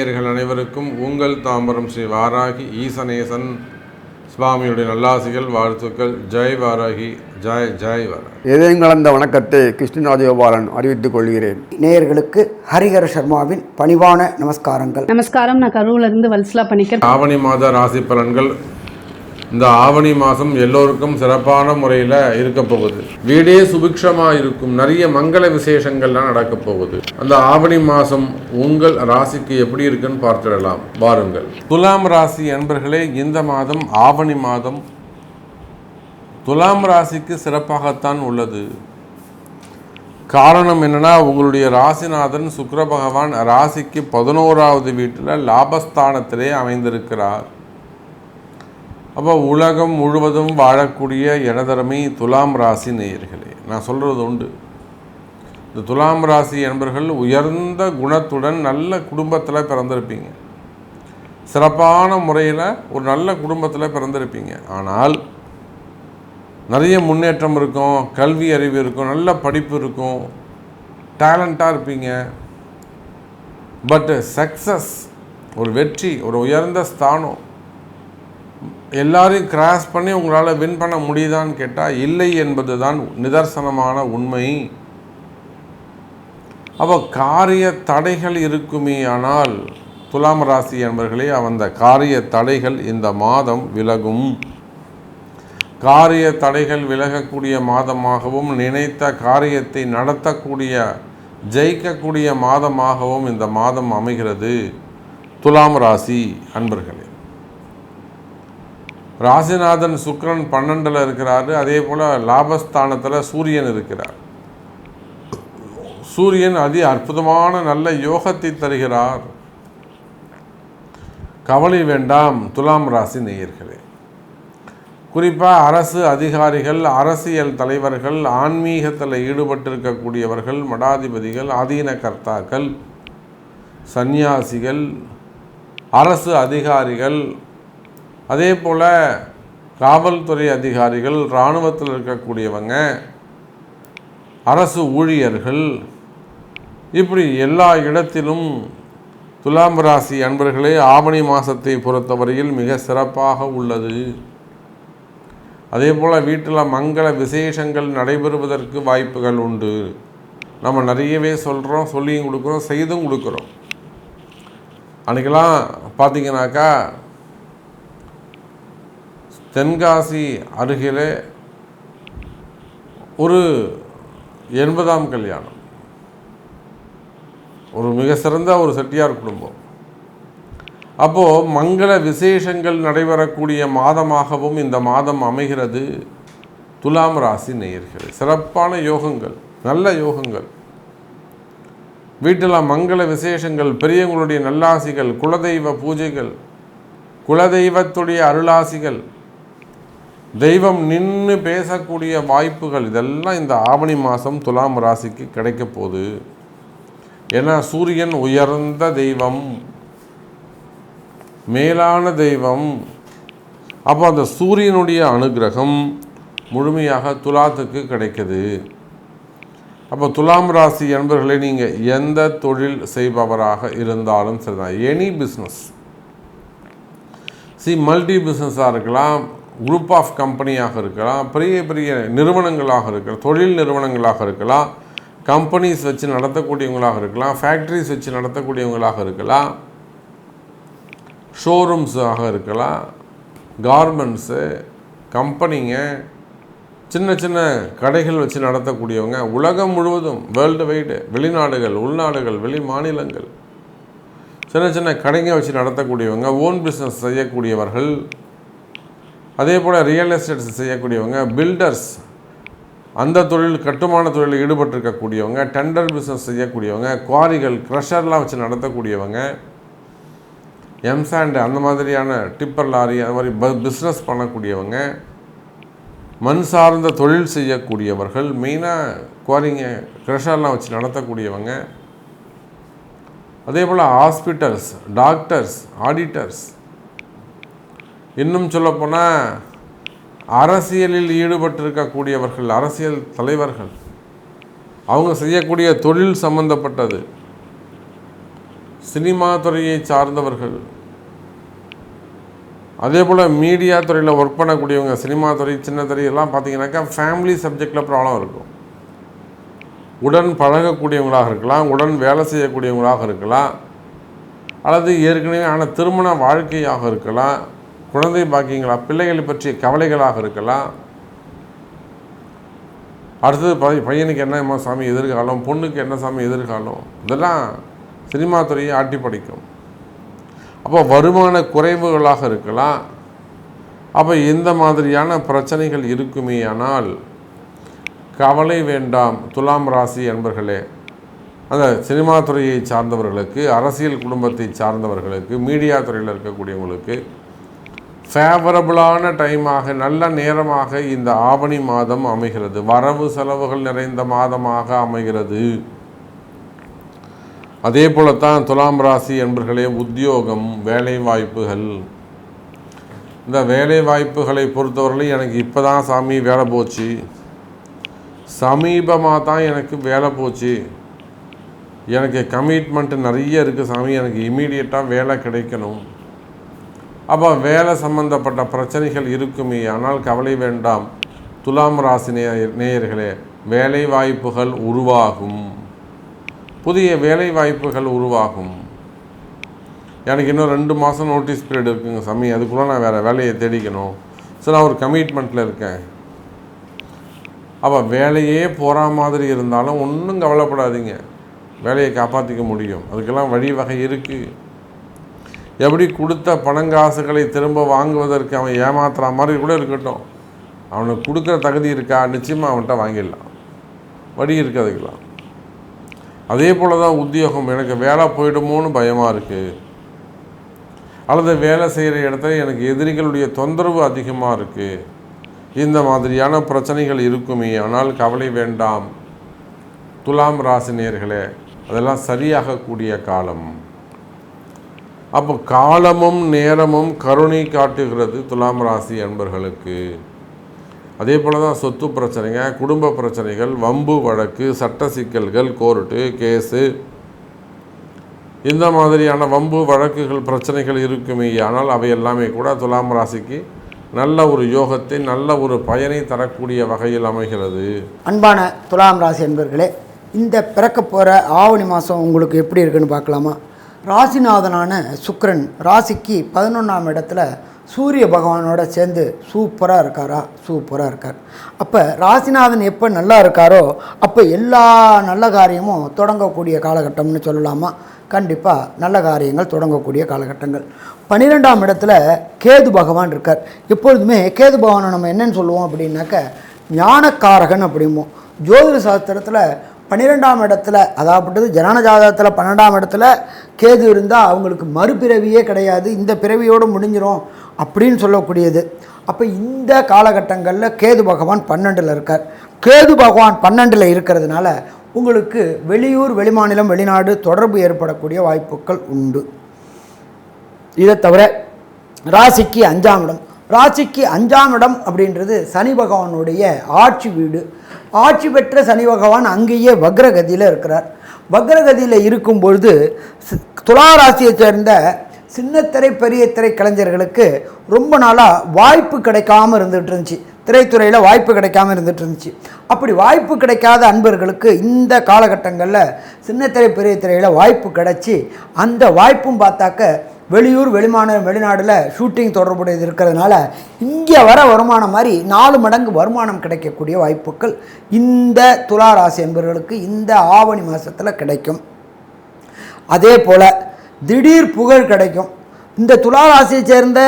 நேயர்கள் அனைவருக்கும் உங்கள் தாம்பரம் ஸ்ரீ வாராகி ஈசனேசன் சுவாமியுடைய நல்லாசிகள் வாழ்த்துக்கள். ஜெய் வாராகி, ஜெய் ஜெய் வாராகி. இதயம் கலந்த வணக்கத்தை கிருஷ்ணராஜகோபாலன் அறிவித்துக் கொள்கிறேன். நேயர்களுக்கு ஹரிஹர சர்மாவின் பணிவான நமஸ்காரங்கள். நமஸ்காரம். நான் கரூர்லேருந்து வல்சலா பண்ணிக்கிறேன். ஆவணி மாத ராசி பலன்கள். இந்த ஆவணி மாதம் எல்லோருக்கும் சிறப்பான முறையில் இருக்க போகுது. வீடே சுபிக்ஷமாக இருக்கும். நிறைய மங்கள விசேஷங்கள்லாம் நடக்க போகுது. அந்த ஆவணி மாதம் உங்கள் ராசிக்கு எப்படி இருக்குன்னு பார்த்துடலாம் பாருங்கள். துலாம் ராசி அன்பர்களே, இந்த மாதம் ஆவணி மாதம் துலாம் ராசிக்கு சிறப்பாகத்தான் உள்ளது. காரணம் என்னன்னா, உங்களுடைய ராசிநாதன் சுக்கிர பகவான் ராசிக்கு 11வது வீட்டில் லாபஸ்தானத்திலே அமைந்திருக்கிறார். அப்போ உலகம் முழுவதும் வாழக்கூடிய எனதரமை துலாம் ராசி நேயர்களே, நான் சொல்கிறது உண்டு. இந்த துலாம் ராசி என்பர்கள் உயர்ந்த குணத்துடன் நல்ல குடும்பத்தில் பிறந்திருப்பீங்க. சிறப்பான முறையில் ஒரு நல்ல குடும்பத்தில் பிறந்திருப்பீங்க. ஆனால் நிறைய முன்னேற்றம் இருக்கும், கல்வி அறிவு இருக்கும், நல்ல படிப்பு இருக்கும், டேலண்ட்டாக இருப்பீங்க. பட் சக்ஸஸ், ஒரு வெற்றி, ஒரு உயர்ந்த ஸ்தானம் எல்லாரையும் கிராஸ் பண்ணி உங்களால் வின் பண்ண முடியுதான்னு கேட்டால் இல்லை என்பது தான் நிதர்சனமான உண்மை. அப்போ காரிய தடைகள் இருக்குமே, ஆனால் துலாம் ராசி என்பவர்களே, அந்த காரிய தடைகள் இந்த மாதம் விலகும். காரிய தடைகள் விலகக்கூடிய மாதமாகவும், நினைத்த காரியத்தை நடத்தக்கூடிய ஜெயிக்கக்கூடிய மாதமாகவும் இந்த மாதம் அமைகிறது துலாம் ராசி அன்பர்களே. ராசிநாதன் சுக்கிரன் 12ல் இருக்கிறாரு. அதே போல் லாபஸ்தானத்தில் சூரியன் இருக்கிறார். சூரியன் அதி அற்புதமான நல்ல யோகத்தை தருகிறார். கவலை வேண்டாம் துலாம் ராசி நேயர்களே. குறிப்பாக அரசு அதிகாரிகள், அரசியல் தலைவர்கள், ஆன்மீகத்தில் ஈடுபட்டிருக்கக்கூடியவர்கள், மடாதிபதிகள், ஆதீன கர்த்தாக்கள், சந்நியாசிகள், அரசு அதிகாரிகள், அதே போல் காவல்துறை அதிகாரிகள், இராணுவத்தில் இருக்கக்கூடியவங்க, அரசு ஊழியர்கள், இப்படி எல்லா இடத்திலும் துலாம் ராசி அன்பர்களே ஆவணி மாதத்தை பொறுத்தவரையில் மிக சிறப்பாக உள்ளது. அதே போல் வீட்டில் மங்கள விசேஷங்கள் நடைபெறுவதற்கு வாய்ப்புகள் உண்டு. நம்ம நிறையவே சொல்கிறோம், சொல்லியும் கொடுக்குறோம், செய்தும் கொடுக்குறோம். அன்றைக்கெல்லாம் பார்த்திங்கனாக்கா தென்காசி அருகிலே ஒரு 80ஆம் கல்யாணம், ஒரு மிக சிறந்த ஒரு செட்டியார் குடும்பம். அப்போது மங்கள விசேஷங்கள் நடைபெறக்கூடிய மாதமாகவும் இந்த மாதம் அமைகிறது துலாம் ராசி நேயர்கள். சிறப்பான யோகங்கள், நல்ல யோகங்கள், வீட்டில் மங்கள விசேஷங்கள், பெரியவங்களுடைய நல்லாசிகள், குலதெய்வ பூஜைகள், குலதெய்வத்துடைய அருளாசிகள், தெய்வம் நின்று பேசக்கூடிய வாய்ப்புகள், இதெல்லாம் இந்த ஆவணி மாதம் துலாம் ராசிக்கு கிடைக்க போகுது. ஏன்னா சூரியன் உயர்ந்த தெய்வம், மேலான தெய்வம். அப்போ அந்த சூரியனுடைய அனுகிரகம் முழுமையாக துலாத்துக்கு கிடைக்குது. அப்போ துலாம் ராசி என்பவர்களை நீங்கள் எந்த தொழில் செய்பவராக இருந்தாலும் சரிதான், எனி பிஸ்னஸ், மல்டி பிஸ்னஸாக இருக்கலாம், குரூப் ஆஃப் கம்பெனியாக இருக்கலாம், பெரிய பெரிய நிறுவனங்களாக இருக்கலாம், தொழில் நிறுவனங்களாக இருக்கலாம், கம்பெனிஸ் வச்சு நடத்தக்கூடியவங்களாக இருக்கலாம், ஃபேக்ட்ரிஸ் வச்சு நடத்தக்கூடியவங்களாக இருக்கலாம், ஷோரூம்ஸாக இருக்கலாம், கார்மெண்ட்ஸு கம்பெனிங்க, சின்ன சின்ன கடைகள் வச்சு நடத்தக்கூடியவங்க, உலகம் முழுவதும் வேர்ல்டு வைடு, வெளிநாடுகள், உள்நாடுகள், வெளி மாநிலங்கள், சின்ன சின்ன கடைங்க வச்சு நடத்தக்கூடியவங்க, ஓன் பிஸ்னஸ் செய்யக்கூடியவர்கள், அதே போல் ரியல் எஸ்டேட்ஸ் செய்யக்கூடியவங்க, பில்டர்ஸ், அந்த தொழில் கட்டுமான தொழிலில் ஈடுபட்டிருக்கக்கூடியவங்க, டெண்டர் பிஸ்னஸ் செய்யக்கூடியவங்க, குவாரிகள், க்ரஷர்லாம் வச்சு நடத்தக்கூடியவங்க, எம்சாண்ட் அந்த மாதிரியான டிப்பர் லாரி அந்த மாதிரி பிஸ்னஸ் பண்ணக்கூடியவங்க, மண் சார்ந்த தொழில் செய்யக்கூடியவர்கள், மெயினாக குவாரிங்க, க்ரஷர்லாம் வச்சு நடத்தக்கூடியவங்க, அதே போல் ஹாஸ்பிட்டல்ஸ், டாக்டர்ஸ், ஆடிட்டர்ஸ், இன்னும் சொல்லப்போனால் அரசியலில் ஈடுபட்டிருக்கக்கூடியவர்கள், அரசியல் தலைவர்கள், அவங்க செய்யக்கூடிய தொழில் சம்பந்தப்பட்டது, சினிமா துறையை சார்ந்தவர்கள், அதே போல் மீடியா துறையில் ஒர்க் பண்ணக்கூடியவங்க, சினிமா துறை, சின்ன துறை எல்லாம் பார்த்தீங்கன்னாக்கா ஃபேமிலி சப்ஜெக்டில் ப்ராப்ளம் இருக்கும். உடன் பழகக்கூடியவங்களாக இருக்கலாம், உடன் வேலை செய்யக்கூடியவங்களாக இருக்கலாம், அல்லது ஏற்கனவே ஆன திருமண வாழ்க்கையாக இருக்கலாம், குழந்தை பாக்கியங்களா, பிள்ளைகளை பற்றிய கவலைகளாக இருக்கலாம். அடுத்தது பையனுக்கு என்ன சாமி எதிர்காலம், பொண்ணுக்கு என்ன சாமி எதிர்காலம், இதெல்லாம் சினிமா துறையை ஆட்டி படைக்கும். அப்போ வருமான குறைவுகளாக இருக்கலாம். அப்போ இந்த மாதிரியான பிரச்சனைகள் இருக்குமே ஆனால் கவலை வேண்டாம் துலாம் ராசி என்பர்களே. அந்த சினிமா துறையை சார்ந்தவர்களுக்கு, அரசியல் குடும்பத்தை சார்ந்தவர்களுக்கு, மீடியா துறையில் இருக்கக்கூடியவங்களுக்கு ஃபேவரபுளான டைமாக, நல்ல நேரமாக இந்த ஆவணி மாதம் அமைகிறது. வரவு செலவுகள் நிறைந்த மாதமாக அமைகிறது. அதே போலத்தான் துலாம் ராசி என்பர்களே, உத்தியோகம், வேலை வாய்ப்புகள். இந்த வேலை வாய்ப்புகளை பொறுத்தவரையிலும் எனக்கு இப்போ தான் சாமி வேலை போச்சு, சமீபமாக தான் எனக்கு வேலை போச்சு, எனக்கு கமிட்மெண்ட்டு நிறைய இருக்குது சாமி, எனக்கு இமீடியட்டாக வேலை கிடைக்கணும். அப்போ வேலை சம்பந்தப்பட்ட பிரச்சனைகள் இருக்குமே ஆனால் கவலை வேண்டாம் துலாம் ராசி நேயர்களே. வேலை வாய்ப்புகள் உருவாகும், புதிய வேலை வாய்ப்புகள் உருவாகும். எனக்கு இன்னும் 2 மாதம் நோட்டீஸ் பீரியட் இருக்குங்க சாமி, அதுக்குள்ளே நான் வேறு வேலையை தேடிக்கணும். ஸோ நான் ஒரு கமிட்மெண்ட்டில் இருக்கேன். அப்போ வேலையே போகிற மாதிரி இருந்தாலும் ஒன்றும் கவலைப்படாதீங்க, வேலையை காப்பாற்றிக்க முடியும். அதுக்கெல்லாம் வழிவகை இருக்குது. எப்படி கொடுத்த பணங்காசுகளை திரும்ப வாங்குவதற்கு அவன் ஏமாத்துற மாதிரி கூட இருக்கட்டும், அவனுக்கு கொடுக்குற தகுதி இருக்கா, நிச்சயமாக அவன்கிட்ட வாங்கிடலாம், வழி இருக்குது அதுக்கெல்லாம். அதே போல் தான் உத்தியோகம், எனக்கு வேலை போயிடுமோன்னு பயமாக இருக்குது, அல்லது வேலை செய்கிற இடத்துல எனக்கு எதிரிகளுடைய தொந்தரவு அதிகமாக இருக்குது, இந்த மாதிரியான பிரச்சனைகள் இருக்குமே ஆனால் கவலை வேண்டாம் துலாம் ராசி நேயர்களே. அதெல்லாம் சரியாகக்கூடிய காலம். அப்போ காலமும் நேரமும் கருணை காட்டுகிறது துலாம் ராசி அன்பர்களுக்கு. அதே போல் தான் சொத்து பிரச்சனைங்க, குடும்ப பிரச்சனைகள், வம்பு வழக்கு, சட்ட சிக்கல்கள், கோர்ட்டு கேஸு, இந்த மாதிரியான வம்பு வழக்குகள் பிரச்சனைகள் இருக்குமே ஆனால் அவை எல்லாமே கூட துலாம் ராசிக்கு நல்ல ஒரு யோகத்தை, நல்ல ஒரு பயனை தரக்கூடிய வகையில் அமைகிறது. அன்பான துலாம் ராசி என்பர்களே, இந்த பிறக்க போகிற ஆவணி மாதம் உங்களுக்கு எப்படி இருக்குன்னு பார்க்கலாமா? ராசிநாதனான சுக்கிரன் ராசிக்கு 11ஆம் இடத்துல சூரிய பகவானோட சேர்ந்து சூப்பராக இருக்காரா? சூப்பராக இருக்கார். அப்போ ராசிநாதன் எப்போ நல்லா இருக்காரோ அப்போ எல்லா நல்ல காரியமும் தொடங்கக்கூடிய காலகட்டம்னு சொல்லலாமா? கண்டிப்பாக நல்ல காரியங்கள் தொடங்கக்கூடிய காலகட்டங்கள். 12ஆம் இடத்துல கேது பகவான் இருக்கார். எப்பொழுதுமே கேது பகவானை நம்ம என்னன்னு சொல்லுவோம் அப்படின்னாக்க ஞானக்காரகன் அப்படிம்போம். ஜோதிட சாஸ்திரத்தில் 12ஆம் இடத்துல, அதாவது ஜனன ஜாதகத்தில் 12ஆம் இடத்துல கேது இருந்தால் அவங்களுக்கு மறுபிறவியே கிடையாது, இந்த பிறவியோடு முடிஞ்சிடும் அப்படின்னு சொல்லக்கூடியது. அப்போ இந்த காலகட்டங்களில் கேது பகவான் 12ல் இருக்கார். கேது பகவான் 12ல் இருக்கிறதுனால உங்களுக்கு வெளியூர், வெளிமாநிலம், வெளிநாடு தொடர்பு ஏற்படக்கூடிய வாய்ப்புகள் உண்டு. இதை தவிர ராசிக்கு 5ஆம் இடம், ராசிக்கு 5ஆம் இடம் அப்படின்றது சனி பகவானுடைய ஆட்சி வீடு. ஆட்சி பெற்ற சனி பகவான் அங்கேயே வக்ரகதியில் இருக்கிறார். வக்ரகதியில் இருக்கும் பொழுது துலா ராசியை சேர்ந்த சின்னத்திரை பெரிய திரை கலைஞர்களுக்கு ரொம்ப நாளாக வாய்ப்பு கிடைக்காமல் இருந்துகிட்டு இருந்துச்சு. திரைத்துறையில் வாய்ப்பு கிடைக்காமல் இருந்துகிட்டு இருந்துச்சு. அப்படி வாய்ப்பு கிடைக்காத அன்பர்களுக்கு இந்த காலகட்டங்களில் சின்னத்திரை பெரிய திரையில் வாய்ப்பு கிடைச்சி, அந்த வாய்ப்பும் பார்த்தாக்க வெளியூர், வெளிமாநிலம், வெளிநாடில் ஷூட்டிங் தொடர்புடையது இருக்கிறதுனால இங்கே வர வருமானம் மாதிரி 4 மடங்கு வருமானம் கிடைக்கக்கூடிய வாய்ப்புகள் இந்த துலா ராசி என்பவர்களுக்கு இந்த ஆவணி மாதத்தில் கிடைக்கும். அதே போல் திடீர் புகழ் கிடைக்கும். இந்த துலா ராசியை சேர்ந்த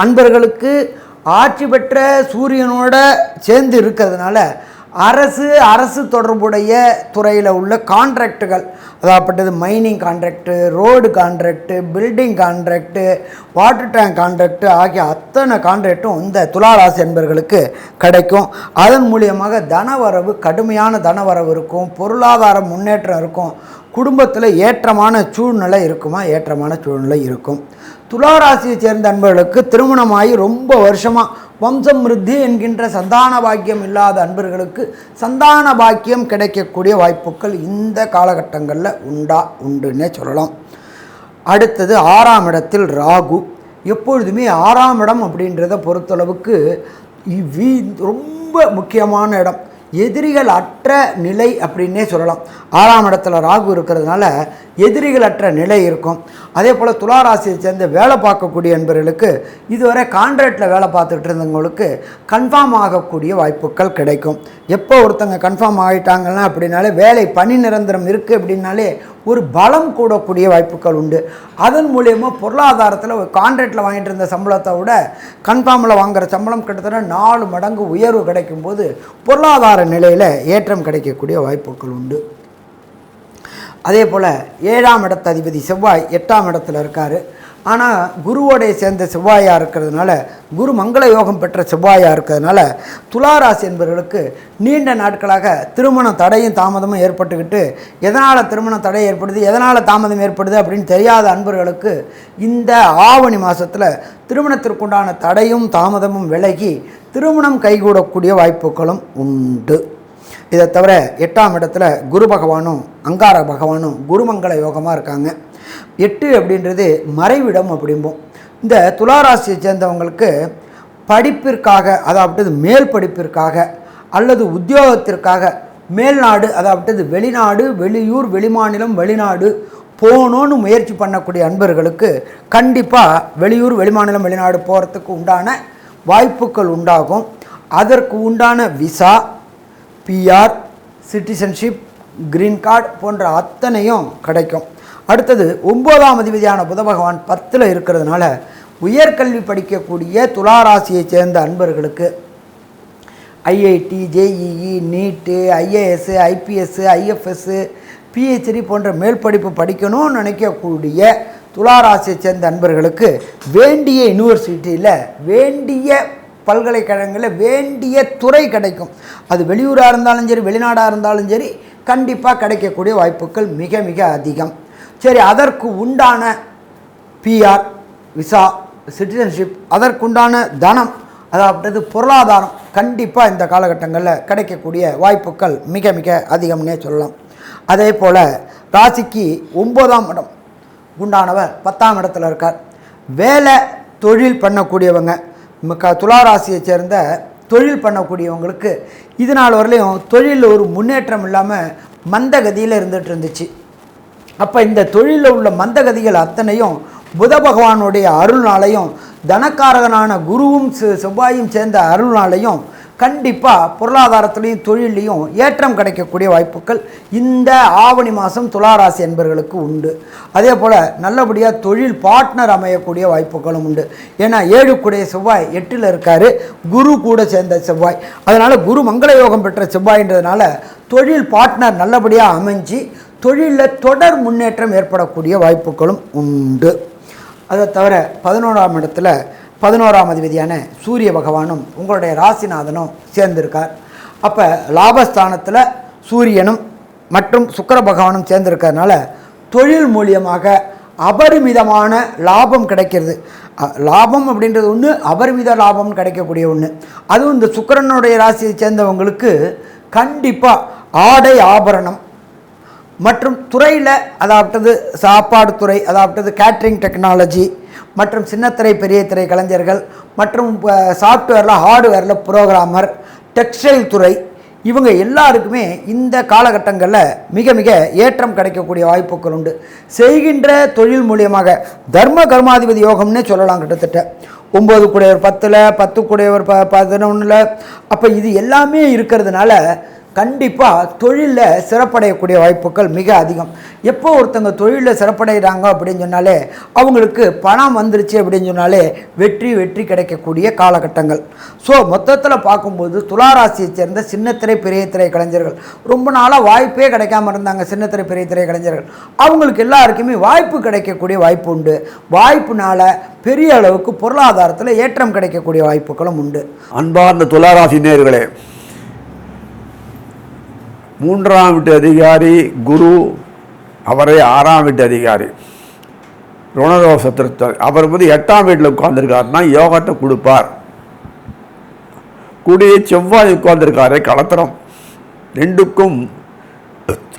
அன்பர்களுக்கு ஆட்சி பெற்ற சூரியனோட சேர்ந்து இருக்கிறதுனால அரசு தொடர்புடைய துறையில் உள்ள கான்ட்ராக்டுகள், அதாகப்பட்டது mining contract, road contract, building contract, water tank contract ஆகிய அத்தனை கான்ட்ராக்டும் இந்த துலா ராசி என்பவர்களுக்கு கிடைக்கும். அதன் மூலியமாக தனவரவு, கடுமையான தனவரவு இருக்கும், பொருளாதார முன்னேற்றம் இருக்கும், குடும்பத்தில் ஏற்றமான சூழ்நிலை இருக்குமா? ஏற்றமான சூழ்நிலை இருக்கும். துலா ராசியை சேர்ந்த அன்பர்களுக்கு திருமணமாகி ரொம்ப வருஷமாக வம்சம் விருத்தி என்கின்ற சந்தான பாக்கியம் இல்லாத அன்பர்களுக்கு சந்தான பாக்கியம் கிடைக்கக்கூடிய வாய்ப்புகள் இந்த காலகட்டங்களில் உண்டுன்னே சொல்லலாம். அடுத்தது 6ஆம் இடத்தில் ராகு. எப்பொழுதுமே 6ஆம் இடம் அப்படின்றத பொறுத்தளவுக்கு ரொம்ப முக்கியமான இடம், எதிரிகள் அற்ற நிலை அப்படின்னே சொல்லலாம். 6ஆம் இடத்துல ராகு இருக்கிறதுனால எதிரிகள் அற்ற நிலை இருக்கும். அதே போல் துளாராசியை சேர்ந்து வேலை பார்க்கக்கூடிய நண்பர்களுக்கு, இதுவரை கான்ட்ராக்டில் வேலை பார்த்துட்டு இருந்தவங்களுக்கு கன்ஃபார்ம் ஆகக்கூடிய வாய்ப்புகள் கிடைக்கும். எப்போ ஒருத்தங்க கன்ஃபார்ம் ஆகிட்டாங்கன்னா அப்படின்னாலே வேலை பணி நிரந்தரம் இருக்குது அப்படின்னாலே ஒரு பலம் கூடக்கூடிய வாய்ப்புகள் உண்டு. அதன் மூலயமா பொருளாதாரத்தில் ஒரு கான்ட்ராக்டில் வாங்கிட்டு இருந்த சம்பளத்தை விட கன்ஃபார்மில் வாங்குகிற சம்பளம் கிட்டத்தட்ட 4 மடங்கு உயர்வு கிடைக்கும்போது பொருளாதார நிலையில் ஏற்றம் கிடைக்கக்கூடிய வாய்ப்புகள் உண்டு. அதே போல் 7ஆம் இடத்து அதிபதி செவ்வாய் 8ஆம் இடத்துல இருக்கார். ஆனால் குருவோடைய சேர்ந்த செவ்வாயாக இருக்கிறதுனால, குரு மங்கள யோகம் பெற்ற செவ்வாயாக இருக்கிறதுனால துளாராசி என்பவர்களுக்கு நீண்ட நாட்களாக திருமண தடையும் தாமதமும் ஏற்பட்டுக்கிட்டு, எதனால் திருமண தடை ஏற்படுது, எதனால் தாமதம் ஏற்படுது அப்படின்னு தெரியாத அன்பர்களுக்கு இந்த ஆவணி மாதத்தில் திருமணத்திற்குண்டான தடையும் தாமதமும் விலகி திருமணம் கைகூடக்கூடிய வாய்ப்புகளும் உண்டு. இதை தவிர 8ஆம் இடத்துல குரு பகவானும் அங்கார பகவானும் குருமங்கள யோகமாக இருக்காங்க. 8 அப்படின்றது மறைவிடம் அப்படிம்போம். இந்த துளாராசியை சேர்ந்தவங்களுக்கு படிப்பிற்காக, அதாவது மேல் படிப்பிற்காக அல்லது உத்தியோகத்திற்காக மேல்நாடு, அதாவது வெளிநாடு, வெளியூர், வெளிமாநிலம், வெளிநாடு போகணுன்னு முயற்சி பண்ணக்கூடிய அன்பர்களுக்கு கண்டிப்பாக வெளியூர், வெளிமாநிலம், வெளிநாடு போகிறதுக்கு உண்டான வாய்ப்புகள் உண்டாகும். அதற்கு உண்டான visa, PR, citizenship, green card போன்ற அத்தனையும் கிடைக்கும். அடுத்தது 9ஆம் அதிபதியான புத பகவான் 10ல் இருக்கிறதுனால உயர்கல்வி படிக்கக்கூடிய துளாராசியை சேர்ந்த அன்பர்களுக்கு ஐஐடி, ஜேஇஇ, நீட்டு, ஐஏஎஸ், ஐபிஎஸ், ஐஎஃப்எஸ், பிஹெச்டி போன்ற மேல் படிப்பு படிக்கணும்னு நினைக்கக்கூடிய துளாராசியை சேர்ந்த அன்பர்களுக்கு வேண்டிய யூனிவர்சிட்டியில், வேண்டிய பல்கலைக்கழகங்களில் வேண்டிய துறை கிடைக்கும். அது வெளியூராக இருந்தாலும் சரி, வெளிநாடாக இருந்தாலும் சரி, கண்டிப்பாக கிடைக்கக்கூடிய வாய்ப்புகள் மிக மிக அதிகம். சரி, அதற்கு உண்டான பிஆர், விசா, சிட்டிசன்ஷிப், அதற்குண்டான தனம், அதாவது பொருளாதாரம் கண்டிப்பாக இந்த காலகட்டங்களில் கிடைக்கக்கூடிய வாய்ப்புகள் மிக மிக அதிகம்னே சொல்லலாம். அதே போல் ராசிக்கு 9ஆம் இடம் உண்டானவர் 10ஆம் இடத்துல இருக்கார். வேலை தொழில் பண்ணக்கூடியவங்க, துளாராசியை சேர்ந்த தொழில் பண்ணக்கூடியவங்களுக்கு இது நாள் வரலையும் தொழிலில் ஒரு முன்னேற்றம் இல்லாமல் மந்தகதியில் இருந்துகிட்டு இருந்துச்சு. அப்போ இந்த தொழிலில் உள்ள மந்தகதிகள் அத்தனையும் புத பகவானுடைய அருள்னாலையும் தனக்காரகனான குருவும் செவ்வாயும் சேர்ந்த அருள்னாலையும் கண்டிப்பாக பொருளாதாரத்துலேயும் தொழிலையும் ஏற்றம் கிடைக்கக்கூடிய வாய்ப்புகள் இந்த ஆவணி மாதம் துளாராசி என்பவர்களுக்கு உண்டு. அதே போல் நல்லபடியாக தொழில் பார்ட்னர் அமையக்கூடிய வாய்ப்புகளும் உண்டு. ஏன்னா 7 செவ்வாய் 8ல் இருக்கார், குரு கூட சேர்ந்த செவ்வாய். அதனால் குரு மங்கள யோகம் பெற்ற செவ்வாயின்றதுனால தொழில் பார்ட்னர் நல்லபடியாக அமைஞ்சு தொழிலில் தொடர் முன்னேற்றம் ஏற்படக்கூடிய வாய்ப்புகளும் உண்டு. அதை தவிர 11ஆம் இடத்துல 11ஆம் அதிபதியான சூரிய பகவானும் உங்களுடைய ராசிநாதனும் சேர்ந்திருக்கார். அப்போ லாபஸ்தானத்தில் சூரியனும் மற்றும் சுக்கிர பகவானும் சேர்ந்திருக்கிறதுனால தொழில் மூலியமாக அபரிமிதமான லாபம் கிடைக்கிறது. லாபம் அப்படின்றது ஒன்று, அபரிமித லாபம் கிடைக்கக்கூடிய ஒன்று. அதுவும் இந்த சுக்கிரனுடைய ராசியை சேர்ந்தவங்களுக்கு கண்டிப்பாக ஆடை ஆபரணம் மற்றும் துறையில், அதாவது சாப்பாடு துறை, அதாவது கேட்ரிங் டெக்னாலஜி மற்றும் சின்னத்திரை பெரிய திரை கலைஞர்கள் மற்றும் சாஃப்ட்வேரில் ஹார்ட்வேரில் புரோகிராமர், டெக்ஸ்டைல் துறை, இவங்க எல்லாருக்குமே இந்த காலகட்டங்களில் மிக மிக ஏற்றம் கிடைக்கக்கூடிய வாய்ப்புகள் உண்டு. செய்கின்ற தொழில் மூலியமாக தர்ம கர்மாதிபதி யோகம்னே சொல்லலாம். கிட்டத்தட்ட 9 கூடையவர் 10ல், 10 கூடையவர் 11ல். அப்போ இது எல்லாமே இருக்கிறதுனால கண்டிப்பாக தொழிலில் சிறப்படையக்கூடிய வாய்ப்புகள் மிக அதிகம். எப்போ ஒருத்தங்க தொழிலில் சிறப்படைகிறாங்க அப்படின்னு சொன்னாலே, அவங்களுக்கு பணம் வந்துருச்சு அப்படின்னு சொன்னாலே வெற்றி வெற்றி கிடைக்கக்கூடிய காலகட்டங்கள். ஸோ மொத்தத்தில் பார்க்கும்போது துளாராசியை சேர்ந்த சின்னத்திரை பெரிய திரை கலைஞர்கள், ரொம்ப நாளாக வாய்ப்பே கிடைக்காம இருந்தாங்க சின்னத்திரை பெரிய திரை கலைஞர்கள், அவங்களுக்கு எல்லாருக்குமே வாய்ப்பு கிடைக்கக்கூடிய வாய்ப்பு உண்டு. வாய்ப்புனால பெரிய அளவுக்கு பொருளாதாரத்தில் ஏற்றம் கிடைக்கக்கூடிய வாய்ப்புகளும் உண்டு. அன்பார்ந்த துளாராசி நேயர்களே, 3ஆம் வீட்டு அதிகாரி குரு, அவரே 6ஆம் வீட்டு அதிகாரி ருணதோஷத்திற்கு, அவர் 8ஆம் வீட்டில் உட்கார்ந்துருக்காருன்னா யோகத்தை கொடுப்பார். கூடிய செவ்வாய் உட்கார்ந்துருக்காரு களத்திரம், 2க்கும்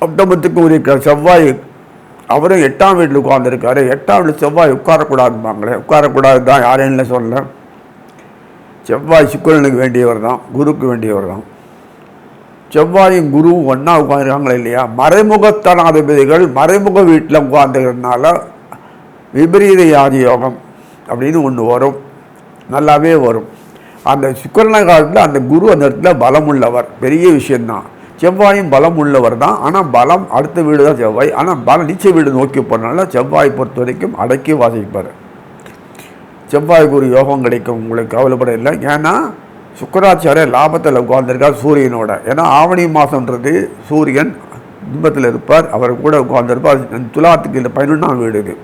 சப்தமத்துக்கும் உரிய செவ்வாய் அவரும் 8ஆம் வீட்டில் உட்கார்ந்துருக்காரு. 8ஆம் வீட்டில் செவ்வாய் உட்காரக்கூடாதுப்பாங்களே, உட்காரக்கூடாது தான், யாரும் இல்லை சொல்ல. செவ்வாய் சுக்கிரனுக்கு வேண்டியவர் தான், குருக்கு வேண்டியவர் தான். செவ்வாயும் குருவும் ஒன்றா உட்காந்துருக்காங்களே இல்லையா, மறைமுகத்தனாதிபதிகள் மறைமுக வீட்டில் உட்காந்துக்கிறதுனால விபரீத யாதி யோகம் அப்படின்னு ஒன்று வரும், நல்லாவே வரும். அந்த சுக்கிரன காலத்தில் அந்த குரு அந்த இடத்துல பலம் உள்ளவர், பெரிய விஷயந்தான். செவ்வாயும் பலம் உள்ளவர் தான், ஆனால் பலம் அடுத்த வீடு தான் செவ்வாய். ஆனால் பலம் நீச்ச வீடு நோக்கி போகிறனால செவ்வாய் பொறுத்த வரைக்கும் அடக்கி வாசிப்பார். செவ்வாய்க்கு ஒரு யோகம் கிடைக்கும், உங்களுக்கு கவலைப்பட இல்லை. ஏன்னா சுக்கராச்சாரிய லாபத்தில் உட்கார்ந்துருக்கார் சூரியனோட. ஏன்னா ஆவணி மாதம்ன்றது சூரியன் கும்பத்தில் இருப்பார், அவர் கூட உட்கார்ந்துருப்பார். துலாத்துக்கு இல்லை 11ஆம் வீடு இது,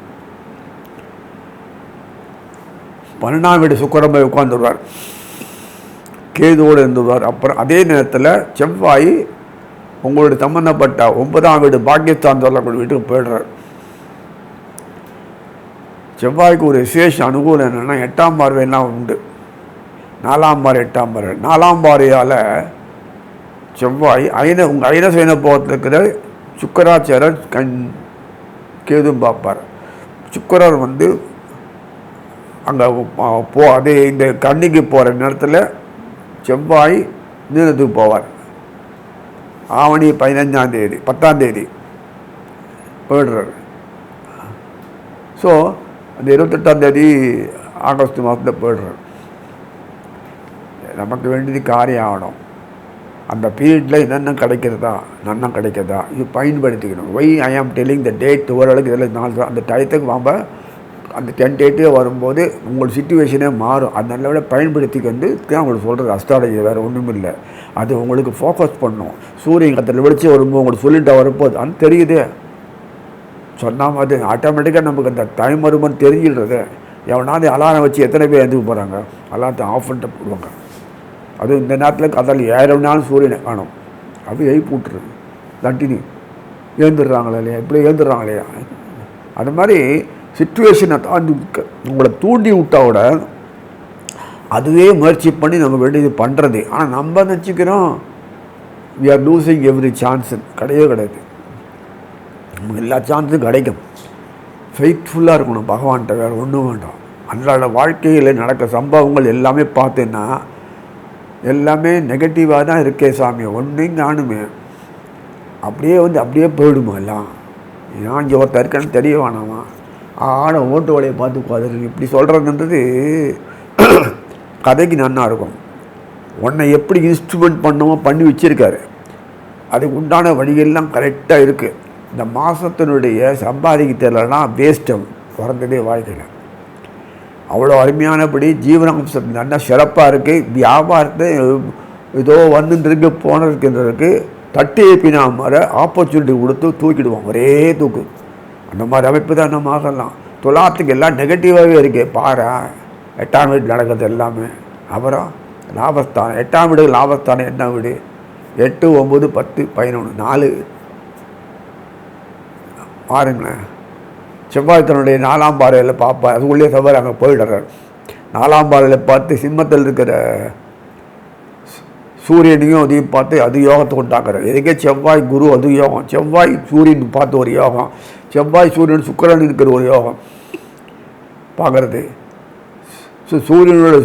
12ஆம் வீடு சுக்கிரன் போய் உட்கார்ந்துருவார், கேதுவோடு இருந்துவார். அப்புறம் அதே நேரத்தில் செவ்வாய் உங்களுடைய சம்பந்தப்பட்ட 9ஆம் வீடு பாகிஸ்தான் சொல்லக்கூடிய வீட்டுக்கு போயிடுறார். செவ்வாய்க்கு ஒரு விசேஷ அனுகூலம் என்னென்னா 8ஆம் பார்வையெல்லாம் உண்டு. 4ஆம் பார்வை 8ஆம் பார்வை, 4ஆம் பார்வையால் செவ்வாய் உங்கள் ஐனசேன போகத்தில் இருக்கிற சுக்கராச்சாரர் கேதும் பார்ப்பார். சுக்கரர் அங்கே அதே இந்த கன்னிக்கு போகிற நேரத்தில் செவ்வாய் மீனத்துக்கு போவார். ஆவணி 15ஆம் தேதி 10ஆம் தேதி போயிடுறார். ஸோ அந்த 28ஆம் தேதி ஆகஸ்ட் மாதத்தில் போயிடுறார். நமக்கு வேண்டியது காரியம் ஆகணும். அந்த பீரியடில் என்னென்ன கிடைக்கிறதா, நன்னம் கிடைக்கிறதா, இது பயன்படுத்திக்கணும். வை ஐ ஆம் டெல்லிங் த டேட் ஓரளவுக்கு இதில் 4 அந்த டயத்துக்கு வாங்க. அந்த 10 டேட்டே வரும்போது உங்கள் சிச்சுவேஷனே மாறும். அது நல்ல விட பயன்படுத்திக்கிட்டு தான் உங்களுக்கு சொல்கிறது. அஸ்ட்ராலஜி வேறு ஒன்றும் இல்லை, அது உங்களுக்கு ஃபோக்கஸ் பண்ணும். சூரியன் கத்தில் வெளிச்சு வரும்போது உங்களுக்கு சொல்லிட்டு வரப்போது அது தெரியுதே, சொன்னால் மாதிரி ஆட்டோமேட்டிக்காக நமக்கு அந்த டைம் வரும்போது தெரிஞ்சிடுறது. எவனாவது அலாரம் வச்சு எத்தனை பேர் எழுந்துக்க போகிறாங்க, அலாரத்தை ஆஃப் பண்ணிட்டு போடுவாங்க. அதுவும் இந்த நேரத்தில் கதால் 1000 நாள் சூரியனை காணும், அப்படி எழுப்பி விட்டுருது. கண்டினியூ ஏந்துடுறாங்களே இல்லையா, இப்படி ஏந்துடுறாங்க இல்லையா. அது மாதிரி சிச்சுவேஷனை தாண்டி உங்களை தூண்டி விட்டாவோட அதுவே முயற்சி பண்ணி நம்ம வேண்டியது பண்ணுறது. ஆனால் நம்ம நினச்சிக்கிறோம் we are losing every chance. கிடையவே கிடையாது, நமக்கு எல்லா சான்ஸும் கிடைக்கும். ஃபெய்த்ஃபுல்லாக இருக்கணும் பகவான்கிட்ட, வேறு ஒன்றும் வேண்டாம். அன்றாட வாழ்க்கையில் நடக்கிற சம்பவங்கள் எல்லாமே பார்த்தேன்னா எல்லாமே நெகட்டிவாக தான் இருக்கே சாமி, ஒன்றையும் காணுமே. அப்படியே அப்படியே போயிடுமா எல்லாம். ஏன் இங்கே ஒருத்தர் இருக்கேன்னு தெரிய வேணாமா, ஆட ஓட்டு வலையை பார்த்து உட்காந்து இப்படி சொல்கிறதுன்றது கதைக்கு நன்னா இருக்கும். உன்னை எப்படி இன்ஸ்ட்ருமெண்ட் பண்ணமோ பண்ணி வச்சுருக்காரு, அதுக்கு உண்டான வழிகள்லாம் கரெக்டாக இருக்குது. இந்த மாதத்தினுடைய சம்பாதிக்க தெரியலன்னா வேஸ்ட்டம் பிறந்ததே வாழ்க்கையில். அவ்வளோ அருமையானபடி ஜீவனாம்சம் நல்லா சிறப்பாக இருக்குது. வியாபாரத்தை ஏதோ வந்துருக்கு போனதுக்குன்றதுக்கு தட்டி ஏப்பினா மாதிரி ஆப்பர்ச்சுனிட்டி கொடுத்து தூக்கிடுவோம், ஒரே தூக்கு. அந்த மாதிரி அமைப்பு தான் நம்ம ஆகலாம். துலாத்துக்கு எல்லாம் நெகட்டிவாகவே இருக்கு பாரு. 8ஆம் வீடு நடக்கிறது எல்லாமே. அப்புறம் லாபஸ்தானம், 8ஆம் வீடு லாபஸ்தானம் என்ன வீடு, 8, 9, 10, 11, 4 பாருங்களேன். செவ்வாய் தன்னுடைய 4ஆம் பார்வையில் பார்ப்பார், அதுக்குள்ளேயே செவ்வாய் அங்கே போயிடுறார். 4ஆம் பார்வையில் பார்த்து சிம்மத்தில் இருக்கிற சூரியனையும் அதையும் பார்த்து அது யோகத்தை கொண்டாக்குறார். எதுக்கே செவ்வாய் குரு அது யோகம், செவ்வாய் சூரியன் பார்த்து ஒரு யோகம், செவ்வாய் சூரியன் சுக்கிரன் இருக்கிற ஒரு யோகம் பார்க்குறது. சூரியனோட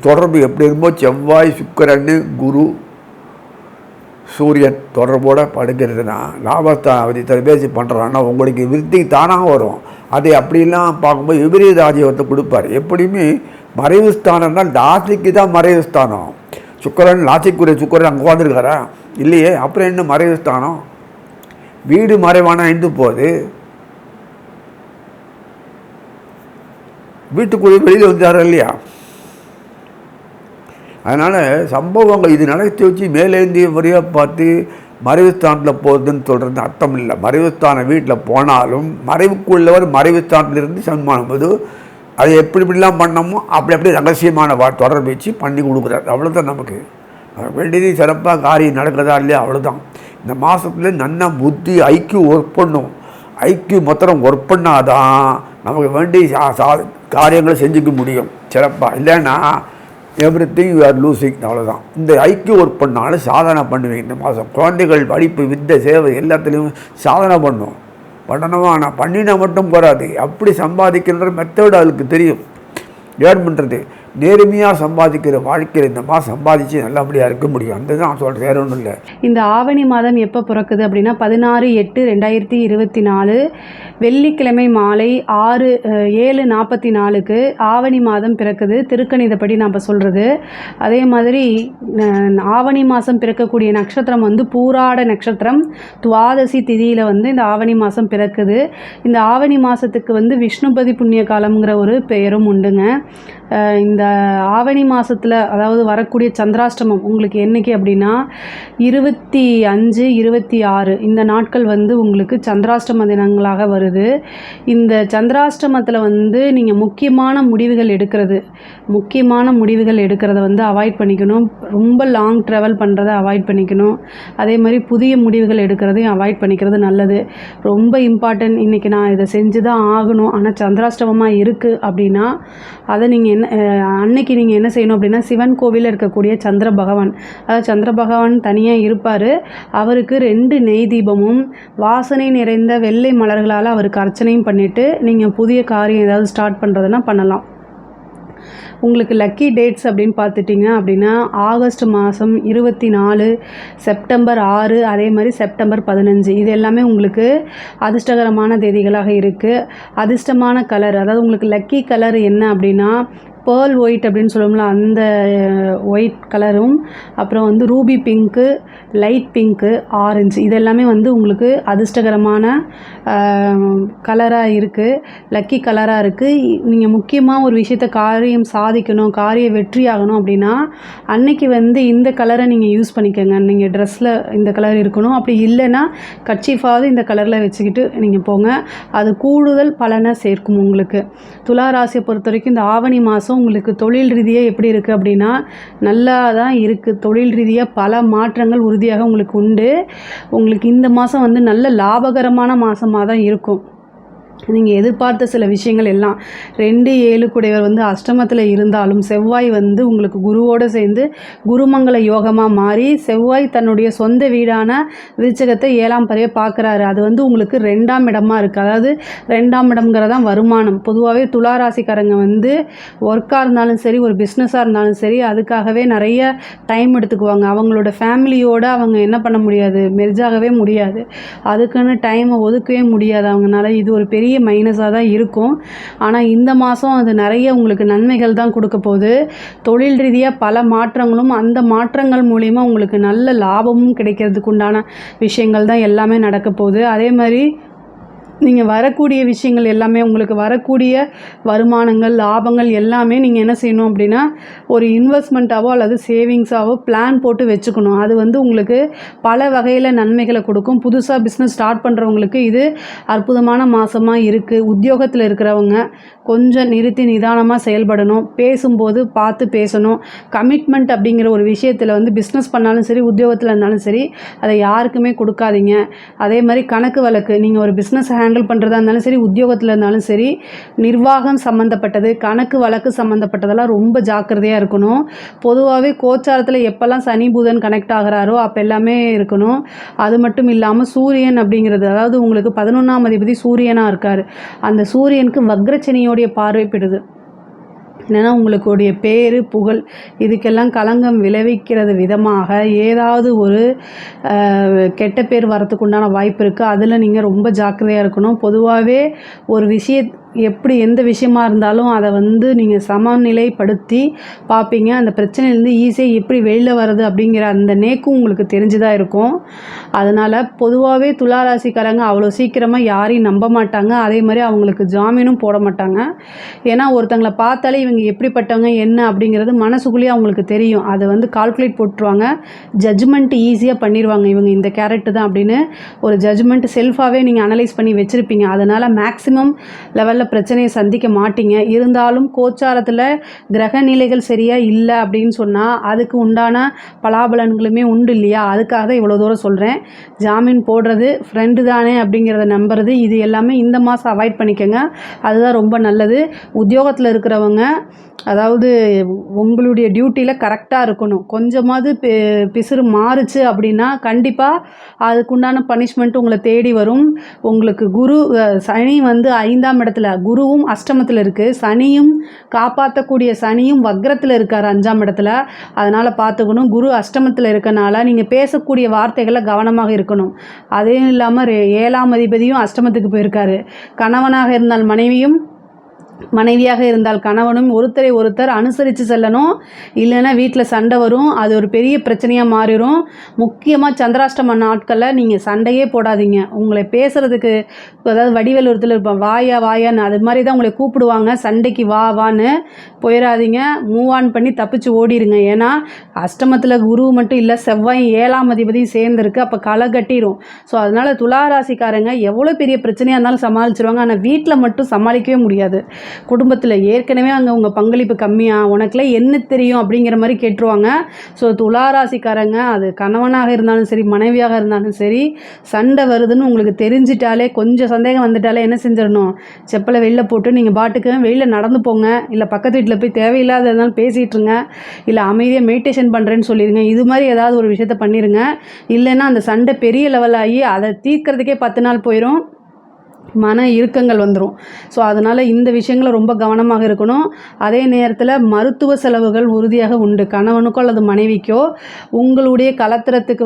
தொடர்பு எப்படி இருக்கும்போது செவ்வாய் சுக்கிரன் குரு சூரியன் தொடர்போடு படுக்கிறதுனா லாபஸ்தான் அவதி பேசி பண்ணுறான்னா உங்களுக்கு விருத்தி தானாக வரும். அதை அப்படிலாம் பார்க்கும்போது விபரீத ராஜ்யத்தை கொடுப்பார். எப்படியுமே மறைவு ஸ்தானம் தான், லாசிக்கு தான் மறைவு ஸ்தானம். சுக்கரன் லாசிக்குரிய சுக்கரன் அங்கே உட்காந்துருக்காரா இல்லையே, அப்புறம் என்ன மறைவு ஸ்தானம். வீடு மறைவானா இருந்து போகுது, வீட்டுக்குள்ளே வெளியில் வந்தார் இல்லையா. அதனால் சம்பவங்கள் இது நடத்தி வச்சு மேலேந்தி முறையாக பார்த்து மறைவுஸ்தானத்தில் போகுதுன்னு சொல்கிறது அர்த்தம் இல்லை. மறைவுஸ்தான வீட்டில் போனாலும் மறைவுக்குள்ளவர் மறைவுஸ்தானத்திலிருந்து சன்மானம் போது அதை எப்படி இப்படிலாம் பண்ணமோ அப்படி ரகசியமான தொடர்பு வச்சு பண்ணி கொடுக்குறாரு. அவ்வளோதான் நமக்கு வேண்டியது. சிறப்பாக காரியம் நடக்கிறதா இல்லையா, அவ்வளோதான். இந்த மாதத்தில் நன்னா புத்தி ஐக்கியூ ஒர்க் பண்ணும். ஐக்கியூ மொத்தம் ஒர்க் பண்ணாதான் நமக்கு வேண்டிய காரியங்களை செஞ்சுக்க முடியும் சிறப்பாக. இல்லைன்னா எவ்ரிதிங் யூ ஆர் லூசிங், அவ்வளோதான். இந்த ஐக்கியூ ஒர்க் பண்ணாலும் சாதனை பண்ணுவீங்க. இந்த மாதம் குழந்தைகள் படிப்பு வித்தை சேவை எல்லாத்துலேயும் சாதனை பண்ணும். பண்ணணுமா, நான் பண்ணினா மட்டும் போகாது, அப்படி சம்பாதிக்கின்ற மெத்தட் அதுக்கு தெரியும். ஏர்ன் பண்ணுறது நேர்மையாக சம்பாதிக்கிற வாழ்க்கையில் இந்த மாதம் சம்பாதிச்சு நல்லபடியாக இருக்க முடியும். அந்த தான் சொல்கிறேன், வேறு ஒன்றும் இல்லை. இந்த ஆவணி மாதம் எப்போ பிறக்குது அப்படின்னா 16/8/2024 வெள்ளிக்கிழமை மாலை 7:44 ஆவணி மாதம் பிறக்குது. திருக்கணிதப்படி நாம் சொல்கிறது. அதே மாதிரி ஆவணி மாதம் பிறக்கக்கூடிய நட்சத்திரம் வந்து பூராட நட்சத்திரம், துவாதசி திதியில் வந்து இந்த ஆவணி மாதம் பிறக்குது. இந்த ஆவணி மாதத்துக்கு வந்து விஷ்ணுபதி புண்ணிய காலம்ங்கிற ஒரு பெயரும் உண்டுங்க. இந்த ஆவணி மாதத்தில் அதாவது வரக்கூடிய சந்திராஷ்டமம் உங்களுக்கு என்றைக்கு அப்படின்னா 25, 26 இந்த நாட்கள் வந்து உங்களுக்கு சந்திராஷ்டம தினங்களாக வருது. இந்த சந்திராஷ்டமத்தில் வந்து நீங்கள் முக்கியமான முடிவுகள் எடுக்கிறத வந்து அவாய்ட் பண்ணிக்கணும். ரொம்ப லாங் ட்ராவல் பண்ணுறதை அவாய்ட் பண்ணிக்கணும். அதே மாதிரி புதிய முடிவுகள் எடுக்கிறதையும் அவாய்ட் பண்ணிக்கிறது நல்லது. ரொம்ப இம்பார்ட்டன்ட். இன்றைக்கி நான் இதை செஞ்சு தான் ஆகணும், ஆனால் சந்திராஷ்டமமாக இருக்குது அப்படின்னா அதை நீங்கள் அன்னைக்கு நீங்கள் என்ன செய்யணும் அப்படின்னா சிவன் கோவிலில் இருக்கக்கூடிய சந்திர பகவான், அதாவது சந்திர பகவான் தனியாக இருப்பார். அவருக்கு 2 நெய் தீபமும் வாசனை நிறைந்த வெள்ளை மலர்களால் அவருக்கு அர்ச்சனையும் பண்ணிவிட்டு நீங்கள் புதிய காரியம் ஏதாவது ஸ்டார்ட் பண்ணுறதுனா பண்ணலாம். உங்களுக்கு லக்கி டேட்ஸ் அப்படின்னு பார்த்துட்டிங்க அப்படின்னா ஆகஸ்ட் மாதம் 24, செப்டம்பர் 6, அதே மாதிரி செப்டம்பர் 15 இது எல்லாமே உங்களுக்கு அதிர்ஷ்டகரமான தேதிகளாக இருக்குது. அதிர்ஷ்டமான கலர், அதாவது உங்களுக்கு லக்கி கலர் என்ன அப்படின்னா பேர்ல் ஒயிட் அப்படின்னு சொல்லுவோம்ல அந்த ஒயிட் கலரும், அப்புறம் வந்து Ruby pink, light pink, orange இது எல்லாமே வந்து உங்களுக்கு அதிர்ஷ்டகரமான கலராக இருக்குது, லக்கி கலராக இருக்குது. நீங்கள் முக்கியமாக ஒரு விஷயத்தை காரியம் சாதிக்கணும், காரிய வெற்றி ஆகணும் அப்படின்னா அன்னைக்கு வந்து இந்த கலரை நீங்கள் யூஸ் பண்ணிக்கோங்க. நீங்கள் ட்ரெஸ்ஸில் இந்த கலர் இருக்கணும், அப்படி இல்லைன்னா கர்ச்சீஃபாவது இந்த கலரில் வச்சுக்கிட்டு நீங்கள் போங்க. அது கூடுதல் பலனை சேர்க்கும் உங்களுக்கு. துலா ராசியை பொறுத்த வரைக்கும் இந்த ஆவணி மாதம் உங்களுக்கு தொழில் ரீதியாக எப்படி இருக்குது அப்படின்னா நல்லா தான் இருக்குது. தொழில் ரீதியாக பல மாற்றங்கள் உறுதியாக உங்களுக்கு உண்டு. உங்களுக்கு இந்த மாதம் வந்து நல்ல லாபகரமான மாதமாக தான் இருக்கும். நீங்கள் எதிர்பார்த்த சில விஷயங்கள் எல்லாம் 2-7 கூடையவர் வந்து அஷ்டமத்தில் இருந்தாலும் செவ்வாய் வந்து உங்களுக்கு குருவோடு சேர்ந்து குருமங்கள யோகமாக மாறி செவ்வாய் தன்னுடைய சொந்த வீடான விருச்சகத்தை 7ஆம் பறையை பார்க்குறாரு. அது வந்து உங்களுக்கு 2ஆம் இடமா இருக்குது. அதாவது 2ஆம் இடம்ங்கிறதான் வருமானம். பொதுவாகவே துளாராசிக்காரங்க வந்து ஒர்க்காக இருந்தாலும் சரி, ஒரு பிஸ்னஸாக இருந்தாலும் சரி, அதுக்காகவே நிறைய டைம் எடுத்துக்குவாங்க. அவங்களோட ஃபேமிலியோடு அவங்க என்ன பண்ண முடியாது, மெர்ஜாகவே முடியாது. அதுக்குன்னு டைமை ஒதுக்கவே முடியாது அவங்களால. இது ஒரு பெரிய மைனஸாக தான் இருக்கும். ஆனால் இந்த மாதம் அது நிறைய உங்களுக்கு நன்மைகள் தான் கொடுக்க போகுது. தொழில் ரீதியாக பல மாற்றங்களும் அந்த மாற்றங்கள் மூலிமா உங்களுக்கு நல்ல லாபமும் கிடைக்கிறதுக்கு உண்டான விஷயங்கள் தான் எல்லாமே நடக்க போகுது. அதே மாதிரி நீங்கள் வரக்கூடிய விஷயங்கள் எல்லாமே உங்களுக்கு வரக்கூடிய வருமானங்கள் லாபங்கள் எல்லாமே நீங்கள் என்ன செய்யணும் அப்படின்னா ஒரு இன்வெஸ்ட்மெண்ட்டாவோ அல்லது சேவிங்ஸாவோ பிளான் போட்டு வச்சுக்கணும். அது வந்து உங்களுக்கு பல வகையில் நன்மைகளை கொடுக்கும். புதுசாக பிஸ்னஸ் ஸ்டார்ட் பண்ணுறவங்களுக்கு இது அற்புதமான மாதமாக இருக்குது. உத்தியோகத்தில் இருக்கிறவங்க கொஞ்சம் நிறுத்தி நிதானமாக செயல்படணும். பேசும்போது பார்த்து பேசணும். கமிட்மெண்ட் அப்படிங்கிற ஒரு விஷயத்தில் வந்து பிஸ்னஸ் பண்ணாலும் சரி, உத்தியோகத்தில் இருந்தாலும் சரி, அதை யாருக்குமே கொடுக்காதீங்க. அதே மாதிரி கணக்கு வழக்கு, நீங்கள் ஒரு பிஸ்னஸ் ஹேண்டில் பண்ணுறதா இருந்தாலும் சரி, உத்தியோகத்தில் இருந்தாலும் சரி, நிர்வாகம் சம்மந்தப்பட்டது, கணக்கு வழக்கு சம்மந்தப்பட்டதெல்லாம் ரொம்ப ஜாக்கிரதையாக இருக்கணும். பொதுவாகவே கோச்சாரத்தில் எப்போல்லாம் சனி புதன் கனெக்ட் ஆகிறாரோ அப்போ எல்லாமே இருக்கணும். அது மட்டும் இல்லாமல் சூரியன் அப்படிங்கிறது, அதாவது உங்களுக்கு 11ஆம் அதிபதி சூரியனாக இருக்கார். அந்த சூரியனுக்கு வக்ரச்சனியோடைய பார்வைப்படுது. என்னென்னா உங்களுடைய பேர் புகழ் இதுக்கெல்லாம் களங்கம் விளைவிக்கிறது விதமாக ஏதாவது ஒரு கெட்ட பேர் வரத்துக்கு உண்டான வாய்ப்பு இருக்குது. அதில் நீங்கள் ரொம்ப ஜாக்கிரதையாக இருக்கணும். பொதுவாகவே ஒரு எப்படி எந்த விஷயமா இருந்தாலும் அதை வந்து நீங்கள் சமநிலைப்படுத்தி பார்ப்பீங்க. அந்த பிரச்சனையிலேருந்து ஈஸியாக எப்படி வெளியில் வருது அப்படிங்கிற அந்த நேக்கும் உங்களுக்கு தெரிஞ்சுதான் இருக்கும். அதனால் பொதுவாகவே துளாராசிக்காரங்க அவ்வளோ சீக்கிரமாக யாரையும் நம்ப மாட்டாங்க. அதே மாதிரி அவங்களுக்கு ஜாமீனும் போட மாட்டாங்க. ஏன்னா ஒருத்தங்களை பார்த்தாலே இவங்க எப்படிப்பட்டவங்க என்ன அப்படிங்கிறது மனசுக்குள்ளேயே அவங்களுக்கு தெரியும். அதை வந்து கால்குலேட் போட்டுருவாங்க. ஜட்ஜ்மெண்ட் ஈஸியாக பண்ணிடுவாங்க. இவங்க இந்த கேரக்டர் தான் அப்படின்னு ஒரு ஜட்ஜ்மெண்ட் செல்ஃபாகவே நீங்கள் அனலைஸ் பண்ணி வச்சுருப்பீங்க. அதனால் மேக்ஸிமம் லெவலில் நாளில் பிரச்சனையை சந்திக்க மாட்டீங்க. இருந்தாலும் கோச்சாரத்தில் கிரக நிலைகள் சரியாக இல்லை அப்படின்னு சொன்னால் அதுக்கு உண்டான பலாபலன்களுமே உண்டு இல்லையா? அதுக்காக தான் இவ்வளோ தூரம் சொல்கிறேன். ஜாமீன் போடுறது, ஃப்ரெண்டு தானே அப்படிங்கிறத நம்புறது, இது எல்லாமே இந்த மாதம் அவாய்ட் பண்ணிக்கோங்க. அதுதான் ரொம்ப நல்லது. உத்தியோகத்தில் இருக்கிறவங்க அதாவது உங்களுடைய டியூட்டியில் கரெக்டாக இருக்கணும். கொஞ்சமாவது பிசுறு மாறுச்சு அப்படின்னா கண்டிப்பாக அதுக்குண்டான பனிஷ்மெண்ட் உங்களை தேடி வரும். உங்களுக்கு சனி வந்து 5ஆம் இடத்துல, குருவும் அஷ்டமத்தில் இருக்குது, சனியும் காப்பாற்றக்கூடிய சனியும் வக்ரத்தில் இருக்கார் 5ஆம் இடத்துல. அதனால் பார்த்துக்கணும். குரு அஷ்டமத்தில் இருக்கனால நீங்கள் பேசக்கூடிய வார்த்தைகளில் கவனமாக இருக்கணும். அதையும் இல்லாமல் 7ஆம் அதிபதியும் அஷ்டமத்துக்கு போயிருக்காரு. கணவனாக இருந்தால் மனைவியாக இருந்தால் கணவனும் ஒருத்தரை ஒருத்தர் அனுசரித்து செல்லணும். இல்லைன்னா வீட்டில் சண்டை வரும். அது ஒரு பெரிய பிரச்சனையாக மாறிடும். முக்கியமாக சந்திராஷ்டம நாட்களில் நீங்கள் சண்டையே போடாதீங்க. உங்களை பேசுகிறதுக்கு அதாவது வடிவேலூரத்தில் இருப்பேன், வாயா வாயான்னு, அது மாதிரி தான் உங்களை கூப்பிடுவாங்க. சண்டைக்கு வா வான்னு போயிடாதீங்க. மூவ் ஆன் பண்ணி தப்பிச்சு ஓடிடுங்க. ஏன்னா அஷ்டமத்தில் குரு மட்டும் இல்லை, செவ்வாய் 7ஆம் அதிபதியும் சேர்ந்துருக்கு. அப்போ களை கட்டிடும். ஸோ அதனால் துளாராசிக்காரங்க எவ்வளோ பெரிய பிரச்சனையாக இருந்தாலும் சமாளிச்சிருவாங்க. ஆனால் வீட்டில் மட்டும் சமாளிக்கவே முடியாது. குடும்பத்தில் ஏற்கனவே அங்கே உங்கள் பங்களிப்பு கம்மியாக, உனக்குலாம் என்ன தெரியும் அப்படிங்கிற மாதிரி கேட்டுருவாங்க. ஸோ துளாராசிக்காரங்க அது கணவனாக இருந்தாலும் சரி, மனைவியாக இருந்தாலும் சரி, சண்டை வருதுன்னு உங்களுக்கு தெரிஞ்சிட்டாலே, கொஞ்சம் சந்தேகம் வந்துட்டாலே என்ன செஞ்சிடணும், செப்பலை வெளில போட்டு நீங்கள் பாட்டுக்கு வெளியில் நடந்து போங்க. இல்லை பக்கத்து வீட்டில் போய் தேவையில்லாத இருந்தாலும் பேசிகிட்ருங்க. இல்லை அமைதியாக மெடிடேஷன் பண்ணுறேன்னு சொல்லிடுங்க. இது மாதிரி ஏதாவது ஒரு விஷயத்த பண்ணிடுங்க. இல்லைன்னா அந்த சண்டை பெரிய லெவல் ஆகி அதை தீர்க்கறதுக்கே 10 நாள் போயிடும். மன இறுக்கங்கள் வந்துடும். ஸோ அதனால் இந்த விஷயங்களை ரொம்ப கவனமாக இருக்கணும். அதே நேரத்தில் மருத்துவ செலவுகள் உறுதியாக உண்டு. கணவனுக்கோ அல்லது மனைவிக்கோ உங்களுடைய கலத்திரத்துக்கு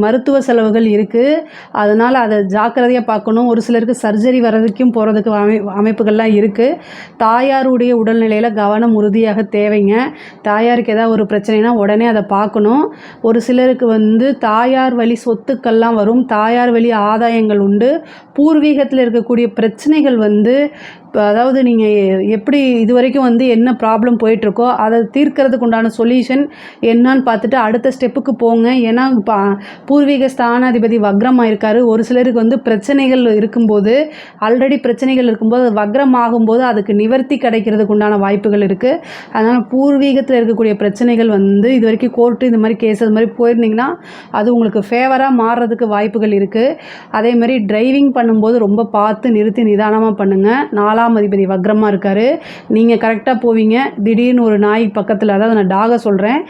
மருத்துவ செலவுகள் இருக்குது. அதனால் அதை ஜாக்கிரதையாக பார்க்கணும். ஒரு சிலருக்கு சர்ஜரி வர்றதுக்கும் போகிறதுக்கு அமைப்புகள்லாம் இருக்குது. தாயாருடைய உடல்நிலையில் கவனம் உறுதியாக தேவைங்க. தாயாருக்கு ஏதாவது ஒரு பிரச்சனைனா உடனே அதை பார்க்கணும். ஒரு சிலருக்கு தாயார் வழி சொத்துக்கள்லாம் வரும். தாயார் வழி ஆதாயங்கள் உண்டு. பூர்வீகத்தில் இருக்கக்கூடிய பிரச்சனைகள் இப்போ அதாவது நீங்கள் எப்படி இது வரைக்கும் என்ன ப்ராப்ளம் போயிட்டுருக்கோ அதை தீர்க்கறதுக்கு உண்டான சொல்யூஷன் என்னன்னு பார்த்துட்டு அடுத்த ஸ்டெப்புக்கு போங்க. ஏன்னா பூர்வீக ஸ்தானாதிபதி வக்ரமாக இருக்கார். ஒரு சிலருக்கு பிரச்சனைகள் இருக்கும்போது, ஆல்ரெடி பிரச்சனைகள் இருக்கும்போது அது வக்ரம் ஆகும்போது அதுக்கு நிவர்த்தி கிடைக்கிறதுக்கு உண்டான வாய்ப்புகள் இருக்குது. அதனால் பூர்வீகத்தில் இருக்கக்கூடிய பிரச்சனைகள் இது வரைக்கும் கோர்ட்டு இந்த மாதிரி கேஸ் அது மாதிரி போயிருந்தீங்கன்னா அது உங்களுக்கு ஃபேவராக மாறுறதுக்கு வாய்ப்புகள் இருக்குது. அதேமாதிரி டிரைவிங் பண்ணும்போது ரொம்ப பார்த்து நிறுத்தி நிதானமாக பண்ணுங்கள். 4ஆம் அதிபதி வக்ரமாக இருக்கார். நீங்கள் கரெக்டாக போவீங்க, திடீர்னு ஒரு நாய் பக்கத்தில், அதாவது நான் டாகை சொல்கிறேன்,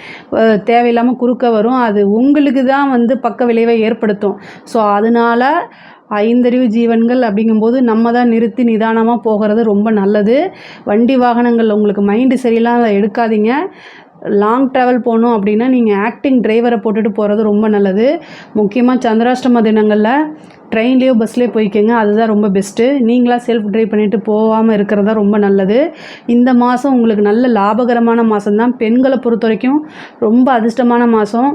தேவையில்லாமல் குறுக்க வரும். அது உங்களுக்கு தான் பக்க விளைவை ஏற்படுத்தும். ஸோ அதனால் 5 அறிவு ஜீவன்கள் அப்படிங்கும்போது நம்ம தான் நிறுத்தி நிதானமாக போகிறது ரொம்ப நல்லது. வண்டி வாகனங்கள் உங்களுக்கு மைண்டு சரியில்லாம அதை எடுக்காதீங்க. லாங் ட்ராவல் போகணும் அப்படின்னா நீங்கள் ஆக்டிங் டிரைவரை போட்டுட்டு போகிறது ரொம்ப நல்லது. முக்கியமாக சந்திராஷ்டம தினங்களில் ட்ரெயின்லேயோ பஸ்லேயோ போய்க்கோங்க. அதுதான் ரொம்ப பெஸ்ட்டு. நீங்களாக செல்ஃப் ட்ரைவ் பண்ணிவிட்டு போகாமல் இருக்கிறதா ரொம்ப நல்லது. இந்த மாதம் உங்களுக்கு நல்ல லாபகரமான மாதம்தான். பெண்களை பொறுத்த வரைக்கும் ரொம்ப அதிர்ஷ்டமான மாதம்.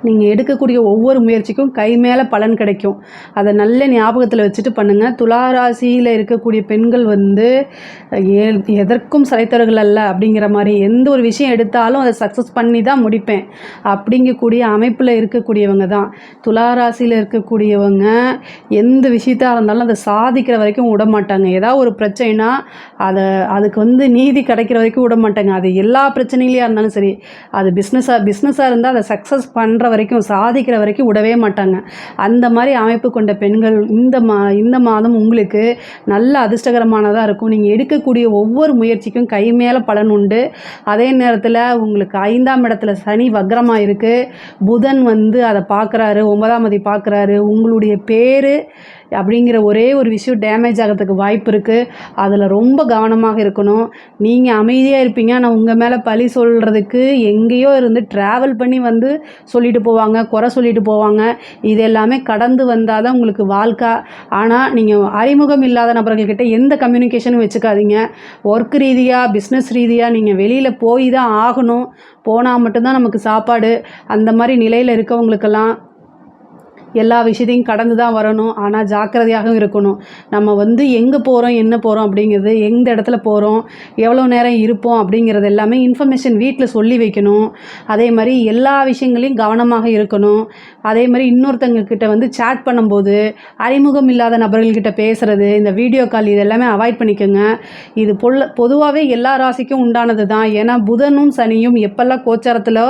நீங்கள் எடுக்கக்கூடிய ஒவ்வொரு முயற்சிக்கும் கை மேலே பலன் கிடைக்கும். அதை நல்ல ஞாபகத்தில் வச்சுட்டு பண்ணுங்கள். துளாராசியில் இருக்கக்கூடிய பெண்கள் எதற்கும் சளைத்தவர்கள் அல்ல அப்படிங்கிற மாதிரி, எந்த ஒரு விஷயம் எடுத்தாலும் அதை சக்ஸஸ் பண்ணி தான் முடிப்பேன் அப்படிங்கக்கூடிய அமைப்பில் இருக்கக்கூடியவங்க தான் துளாராசியில் இருக்கக்கூடியவங்க. எந்த விஷயத்தாக இருந்தாலும் அதை சாதிக்கிற வரைக்கும் விட மாட்டாங்க. ஏதாவது ஒரு பிரச்சனைனா அதுக்கு நீதி கிடைக்கிற வரைக்கும் விட மாட்டாங்க. அது எல்லா பிரச்சனையிலையாக இருந்தாலும் சரி, அது பிஸ்னஸாக இருந்தால் அதை சக்ஸஸ் பண்ணுற வரைக்கும், சாதிக்கிற வரைக்கும் விடவே மாட்டாங்க. அந்த மாதிரி அமைப்பு கொண்ட பெண்கள் இந்த மாதம் உங்களுக்கு நல்ல அதிர்ஷ்டகரமானதாக இருக்கும். நீங்கள் எடுக்கக்கூடிய ஒவ்வொரு முயற்சிக்கும் கை மேலே பலன் உண்டு. அதே நேரத்தில் உங்களுக்கு 5ஆம் இடத்துல சனி வக்ரமாக இருக்குது. புதன் அதை பார்க்குறாரு, 9ஆம் அதிபதி பார்க்குறாரு. உங்களுடைய பேர் அப்படிங்கிற ஒரே ஒரு விஷயம் டேமேஜ் ஆகிறதுக்கு வாய்ப்பு இருக்குது. அதில் ரொம்ப கவனமாக இருக்கணும். நீங்கள் அமைதியாக இருப்பீங்க, ஆனால் உங்கள் மேலே பழி சொல்கிறதுக்கு எங்கேயோ இருந்து ட்ராவல் பண்ணி சொல்லிட்டு போவாங்க, குறை சொல்லிட்டு போவாங்க. இது எல்லாமே கடந்து வந்தால் தான் உங்களுக்கு வாழ்க்கை. ஆனால் நீங்கள் அறிமுகம் இல்லாத நபர்கள்கிட்ட எந்த கம்யூனிகேஷனும் வச்சுக்காதீங்க. ஒர்க் ரீதியாக, பிஸ்னஸ் ரீதியாக நீங்கள் வெளியில் போய் தான் ஆகணும். போனால் மட்டும்தான் நமக்கு சாப்பாடு. அந்த மாதிரி நிலையில் இருக்கவங்களுக்கெல்லாம் எல்லா விஷயத்தையும் கடந்து தான் வரணும். ஆனால் ஜாக்கிரதையாகவும் இருக்கணும். நம்ம வந்து எங்கே போகிறோம், என்ன போகிறோம் அப்படிங்கிறது, எந்த இடத்துல போகிறோம், எவ்வளோ நேரம் இருப்போம் அப்படிங்கிறது எல்லாமே இன்ஃபர்மேஷன் வீட்டில் சொல்லி வைக்கணும். அதே மாதிரி எல்லா விஷயங்களையும் கவனமாக இருக்கணும். அதே மாதிரி இன்னொருத்தங்கக்கிட்ட வந்து சேட் பண்ணும்போது அறிமுகம் இல்லாத நபர்கள்கிட்ட பேசுகிறது, இந்த வீடியோ கால் இது எல்லாமே அவாய்ட் பண்ணிக்கோங்க. இது பொதுவாகவே எல்லா ராசிக்கும் உண்டானது தான். ஏன்னா புதனும் சனியும் எப்பெல்லாம் கோச்சாரத்தில்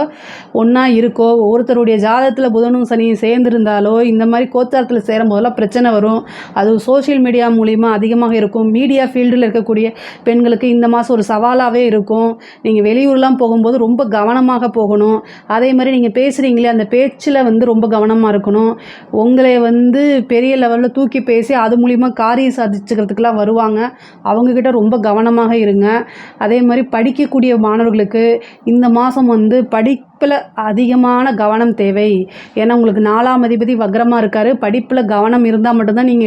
ஒன்றா இருக்கோ, ஒருத்தருடைய ஜாதகத்தில் புதனும் சனியும் சேர்ந்துருந்தாலோ இந்த மாதிரி கோச்சாரத்தில் சேரும் போதெல்லாம் பிரச்சனை வரும். அது சோஷியல் மீடியா மூலிமா அதிகமாக இருக்கும். மீடியா ஃபீல்டில் இருக்கக்கூடிய பெண்களுக்கு இந்த மாதம் ஒரு சவாலாகவே இருக்கும். நீங்கள் வெளியூர்லாம் போகும்போது ரொம்ப கவனமாக போகணும். அதே மாதிரி நீங்கள் பேசுகிறீங்களே அந்த பேச்சில் வந்து ரொம்ப கவனமாக இருக்கணும். உங்களை வந்து பெரிய லெவலில் தூக்கி பேசி அது மூலிமா காரியம் சாதிச்சுக்கிறதுக்கெலாம் வருவாங்க. அவங்கக்கிட்ட ரொம்ப கவனமாக இருங்க. அதே மாதிரி படிக்கக்கூடிய மாணவர்களுக்கு இந்த மாதம் வந்து படிப்பில் அதிகமான கவனம் தேவை. ஏன்னா உங்களுக்கு 4ஆம் அதிபதி வக்ரமாக இருக்கார். படிப்பில் கவனம் இருந்தால் மட்டும்தான் நீங்கள்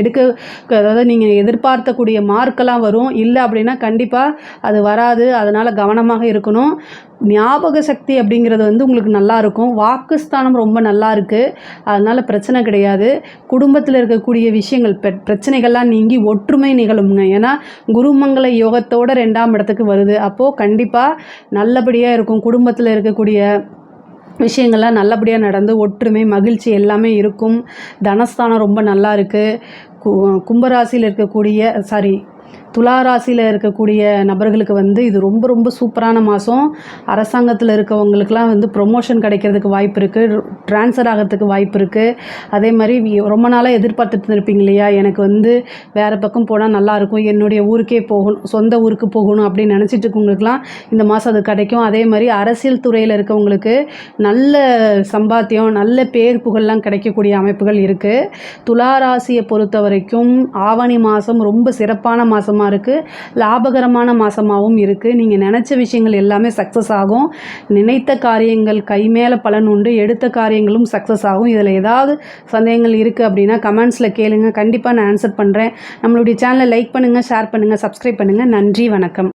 அதாவது நீங்கள் எதிர்பார்க்கக்கூடிய மார்க்கெல்லாம் வரும். இல்லை அப்படின்னா கண்டிப்பாக அது வராது. அதனால் கவனமாக இருக்கணும். ஞாபக சக்தி அப்படிங்கிறது வந்து உங்களுக்கு நல்லா இருக்கும். வாக்குஸ்தானம் ரொம்ப நல்லா இருக்குது. அதனால் பிரச்சனை கிடையாது. குடும்பத்தில் இருக்கக்கூடிய விஷயங்கள் பிரச்சனைகள்லாம் நீங்கி ஒற்றுமை நிகழுங்க. ஏன்னா குருமங்கள யோகத்தோட 2ஆம் இடத்துக்கு வருது. அப்போது கண்டிப்பாக நல்லபடியாக இருக்கும். குடும்பத்தில் இருக்கக்கூடிய விஷயங்கள்லாம் நல்லபடியாக நடந்து ஒற்றுமை மகிழ்ச்சி எல்லாமே இருக்கும். தனஸ்தானம் ரொம்ப நல்லா இருக்குது. கும்பராசியில் இருக்கக்கூடிய துலா ராசியில் இருக்கக்கூடிய நபர்களுக்கு வந்து இது ரொம்ப ரொம்ப சூப்பரான மாதம். அரசாங்கத்தில் இருக்கவங்களுக்கெலாம் வந்து ப்ரொமோஷன் கிடைக்கிறதுக்கு வாய்ப்பு இருக்குது. ட்ரான்ஸ்ஃபர் ஆகிறதுக்கு வாய்ப்பு இருக்குது. அதே மாதிரி ரொம்ப நாளாக எதிர்பார்த்துட்டு இருப்பீங்க இல்லையா, எனக்கு வந்து வேறு பக்கம் போனால் நல்லாயிருக்கும், என்னுடைய ஊருக்கே போகணும், சொந்த ஊருக்கு போகணும் அப்படின்னு நினச்சிட்டு இருக்கவங்களுக்குலாம் இந்த மாதம் அது கிடைக்கும். அதே மாதிரி அரசியல் துறையில் இருக்கவங்களுக்கு நல்ல சம்பாத்தியம் நல்ல பேர் புகழ்லாம் கிடைக்கக்கூடிய அமைப்புகள் இருக்குது. துலா ராசியை பொறுத்த வரைக்கும் ஆவணி மாதம் ரொம்ப சிறப்பான மாதமாக இருக்குது. லாபகரமான மாதமாகவும் இருக்குது. நீங்கள் நினச்ச விஷயங்கள் எல்லாமே சக்ஸஸ் ஆகும். நினைத்த காரியங்கள் கை மேலே பலன் உண்டு. எடுத்த காரியங்களும் சக்ஸஸ் ஆகும். இதில் ஏதாவது சந்தேகங்கள் இருக்குது அப்படின்னா கமெண்ட்ஸில் கேளுங்க. கண்டிப்பாக நான் ஆன்சர் பண்ணுறேன். நம்மளுடைய சேனலை லைக் பண்ணுங்கள், ஷேர் பண்ணுங்கள், சப்ஸ்கிரைப் பண்ணுங்கள். நன்றி, வணக்கம்.